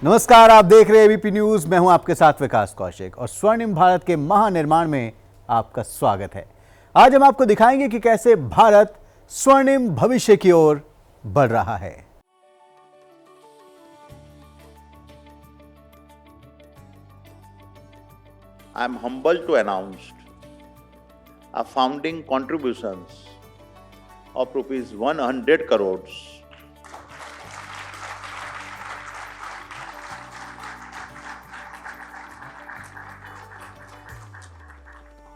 नमस्कार, आप देख रहे हैं एबीपी न्यूज। मैं हूं आपके साथ विकास कौशिक और स्वर्णिम भारत के महानिर्माण में आपका स्वागत है। आज हम आपको दिखाएंगे कि कैसे भारत स्वर्णिम भविष्य की ओर बढ़ रहा है। I am humbled to announce a founding contributions of rupees 100 crores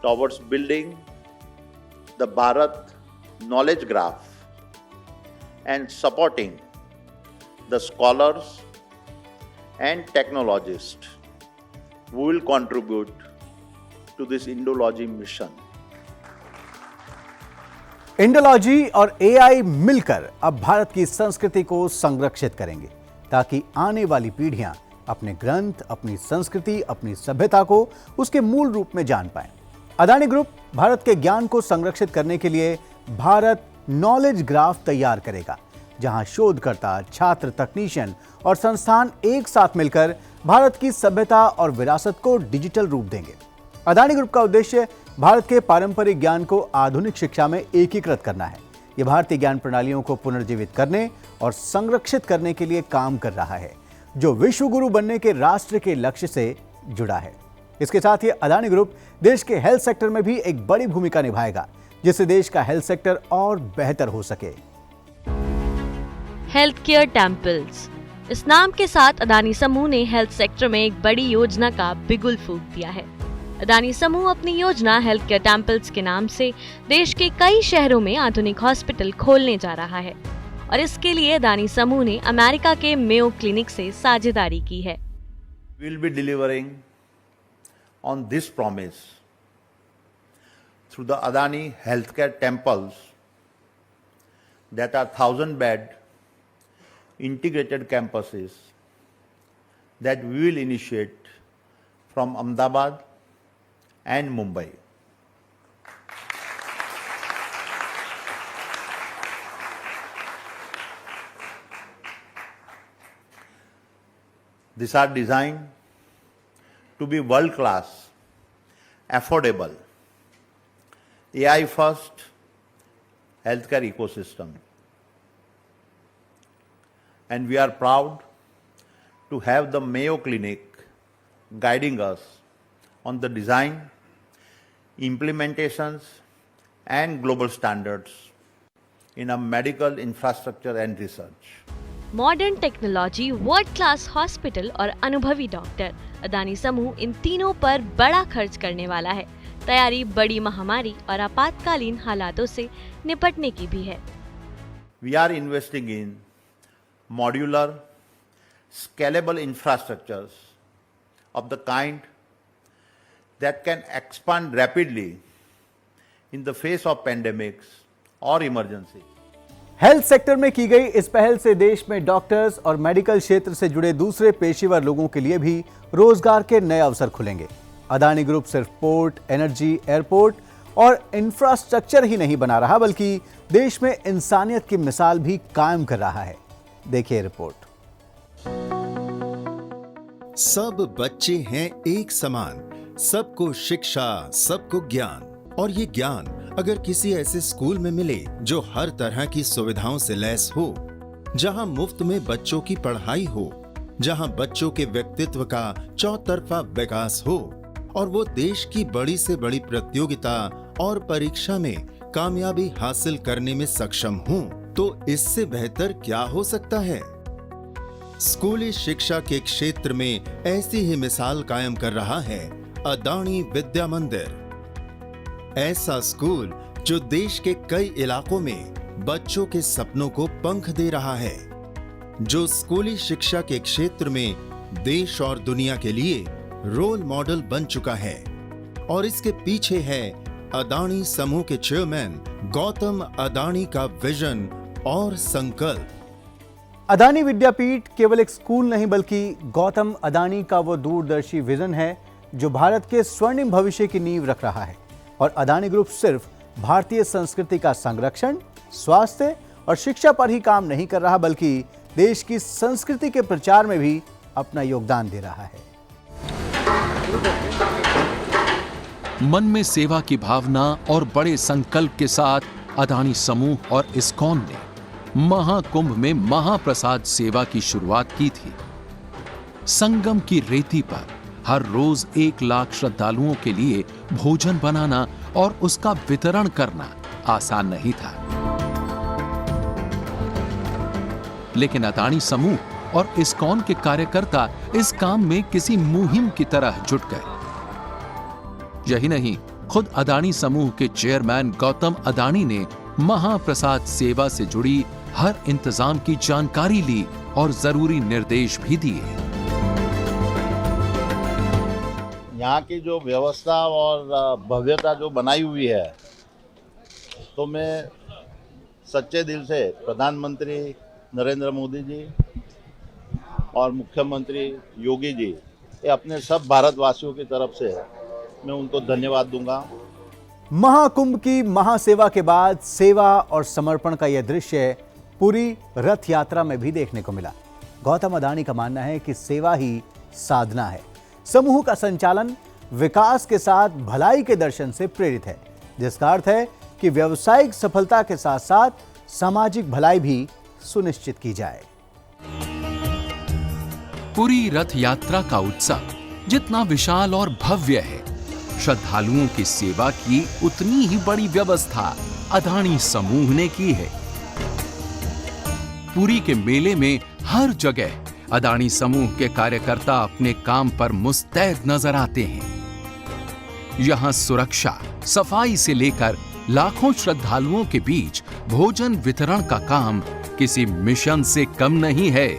towards building the Bharat knowledge graph and supporting the scholars and technologists who will contribute to this Indology mission. Indology और AI मिलकर अब भारत की संस्कृति को संरक्षित करेंगे ताकि आने वाली पीढ़ियां अपने ग्रंथ, अपनी संस्कृति, अपनी सभ्यता को उसके मूल रूप में जान पाएं। अदानी ग्रुप भारत के ज्ञान को संरक्षित करने के लिए भारत नॉलेज ग्राफ तैयार करेगा, जहां शोधकर्ता, छात्र, तकनीशियन और संस्थान एक साथ मिलकर भारत की सभ्यता और विरासत को डिजिटल रूप देंगे। अदानी ग्रुप का उद्देश्य भारत के पारंपरिक ज्ञान को आधुनिक शिक्षा में एकीकृत करना है। यह भारतीय ज्ञान प्रणालियों को पुनर्जीवित करने और संरक्षित करने के लिए काम कर रहा है, जो विश्व गुरु बनने के राष्ट्र के लक्ष्य से जुड़ा है। इसके साथ ही अदानी ग्रुप देश के हेल्थ सेक्टर में भी एक बड़ी भूमिका निभाएगा, जिससे देश का हेल्थ सेक्टर और बेहतर हो सके। हेल्थ केयर टेम्पल्स, इस नाम के साथ अदानी समूह ने हेल्थ सेक्टर में एक बड़ी योजना का बिगुल फूंक दिया है। अदानी समूह अपनी योजना हेल्थ केयर टेम्पल्स के नाम से देश के कई शहरों में आधुनिक हॉस्पिटल खोलने जा रहा है और इसके लिए अदानी समूह ने अमेरिका के मेयो क्लिनिक से साझेदारी की है। We will be delivering on this promise through the Adani Healthcare Temples that are 1,000-bed integrated campuses that we will initiate from Ahmedabad and Mumbai. These are designed to be world-class, affordable, AI-first healthcare ecosystem. And we are proud to have the Mayo Clinic guiding us on the design, implementations, and global standards in a medical infrastructure and research. Modern technology, world class hospital और अनुभवी doctor, Adani समूह इन तीनों पर बड़ा खर्च करने वाला है। तैयारी बड़ी महामारी और आपातकालीन हालातों से निपटने की भी है। We are investing in modular, scalable infrastructures of the kind that can expand rapidly in the face of pandemics or emergency. Health sector में की गई इस पहल से देश में डॉक्टर्स और मेडिकल क्षेत्र से जुड़े दूसरे पेशेवर लोगों के लिए भी रोजगार के नए अवसर खुलेंगे। अदानी ग्रुप सिर्फ पोर्ट, एनर्जी, एयरपोर्ट और इंफ्रास्ट्रक्चर ही नहीं बना रहा, बल्कि देश में इंसानियत की मिसाल भी कायम कर रहा है। देखिए रिपोर्ट। सब बच्चे हैं एक समान, सबको शिक्षा, सबको ज्ञान। और ये ज्ञान अगर किसी ऐसे स्कूल में मिले जो हर तरह की सुविधाओं से लैस हो, जहां मुफ्त में बच्चों की पढ़ाई हो, जहां बच्चों के व्यक्तित्व का चौतरफा विकास हो और वो देश की बड़ी से बड़ी प्रतियोगिता और परीक्षा में कामयाबी हासिल करने में सक्षम हो, तो इससे बेहतर क्या हो सकता है। स्कूली शिक्षा के क्षेत्र में ऐसी ही मिसाल कायम कर रहा है अदानी विद्या मंदिर। ऐसा स्कूल जो देश के कई इलाकों में बच्चों के सपनों को पंख दे रहा है, जो स्कूली शिक्षा के क्षेत्र में देश और दुनिया के लिए रोल मॉडल बन चुका है। और इसके पीछे है अदानी समूह के चेयरमैन गौतम अदानी का विजन और संकल्प। अदानी विद्यापीठ केवल एक स्कूल नहीं, बल्कि गौतम अदानी का वो दूरदर्शी विजन है जो भारत के स्वर्णिम भविष्य की नींव रख रहा है। और अदानी ग्रुप सिर्फ भारतीय संस्कृति का संरक्षण, स्वास्थ्य और शिक्षा पर ही काम नहीं कर रहा, बल्कि देश की संस्कृति के प्रचार में भी अपना योगदान दे रहा है। मन में सेवा की भावना और बड़े संकल्प के साथ अदानी समूह और इस्कॉन ने महाकुंभ में महाप्रसाद सेवा की शुरुआत की थी। संगम की रेती पर हर रोज 1 लाख श्रद्धालुओं के लिए भोजन बनाना और उसका वितरण करना आसान नहीं था, लेकिन अदानी समूह और इस्कॉन के कार्यकर्ता इस काम में किसी मुहिम की तरह जुट गए। यही नहीं, खुद अदानी समूह के चेयरमैन गौतम अदानी ने महाप्रसाद सेवा से जुड़ी हर इंतजाम की जानकारी ली और जरूरी निर्देश भी दिए। यहाँ की जो व्यवस्था और भव्यता जो बनाई हुई है, तो मैं सच्चे दिल से प्रधानमंत्री नरेंद्र मोदी जी और मुख्यमंत्री योगी जी, ये अपने सब भारतवासियों की तरफ से मैं उनको धन्यवाद दूंगा। महाकुंभ की महासेवा के बाद सेवा और समर्पण का यह दृश्य पूरी रथ यात्रा में भी देखने को मिला। गौतम अदानी का मानना है कि सेवा ही साधना है। समूह का संचालन विकास के साथ भलाई के दर्शन से प्रेरित है, जिसका अर्थ है कि व्यावसायिक सफलता के साथ साथ सामाजिक भलाई भी सुनिश्चित की जाए। पूरी रथ यात्रा का उत्सव जितना विशाल और भव्य है, श्रद्धालुओं की सेवा की उतनी ही बड़ी व्यवस्था अदानी समूह ने की है। पुरी के मेले में हर जगह अदानी समूह के कार्यकर्ता अपने काम पर मुस्तैद नजर आते हैं। यहां सुरक्षा, सफाई से लेकर लाखों श्रद्धालुओं के बीच भोजन वितरण का काम किसी मिशन से कम नहीं है।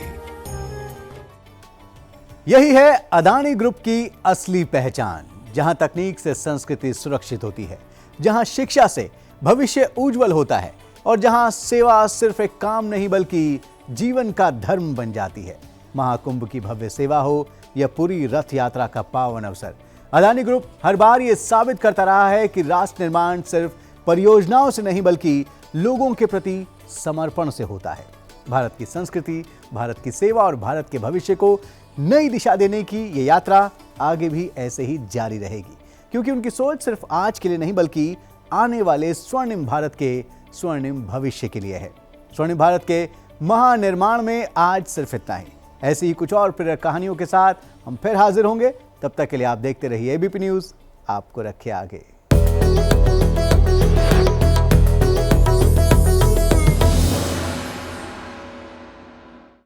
यही है अदानी ग्रुप की असली पहचान, जहां तकनीक से संस्कृति सुरक्षित होती है, जहां शिक्षा से भविष्य उज्जवल होता है और जहां सेवा सिर्फ एक काम नहीं बल्कि जीवन का धर्म बन जाती है। महाकुंभ की भव्य सेवा हो या पूरी रथ यात्रा का पावन अवसर, अदानी ग्रुप हर बार ये साबित करता रहा है कि राष्ट्र निर्माण सिर्फ परियोजनाओं से नहीं बल्कि लोगों के प्रति समर्पण से होता है। भारत की संस्कृति, भारत की सेवा और भारत के भविष्य को नई दिशा देने की ये यात्रा आगे भी ऐसे ही जारी रहेगी, क्योंकि उनकी सोच सिर्फ आज के लिए नहीं बल्कि आने वाले स्वर्णिम भारत के स्वर्णिम भविष्य के लिए है। स्वर्णिम भारत के महानिर्माण में आज सिर्फ इतना ही। ऐसी ही कुछ और प्रेरक कहानियों के साथ हम फिर हाजिर होंगे। तब तक के लिए आप देखते रहिए एबीपी न्यूज़, आपको रखे आगे।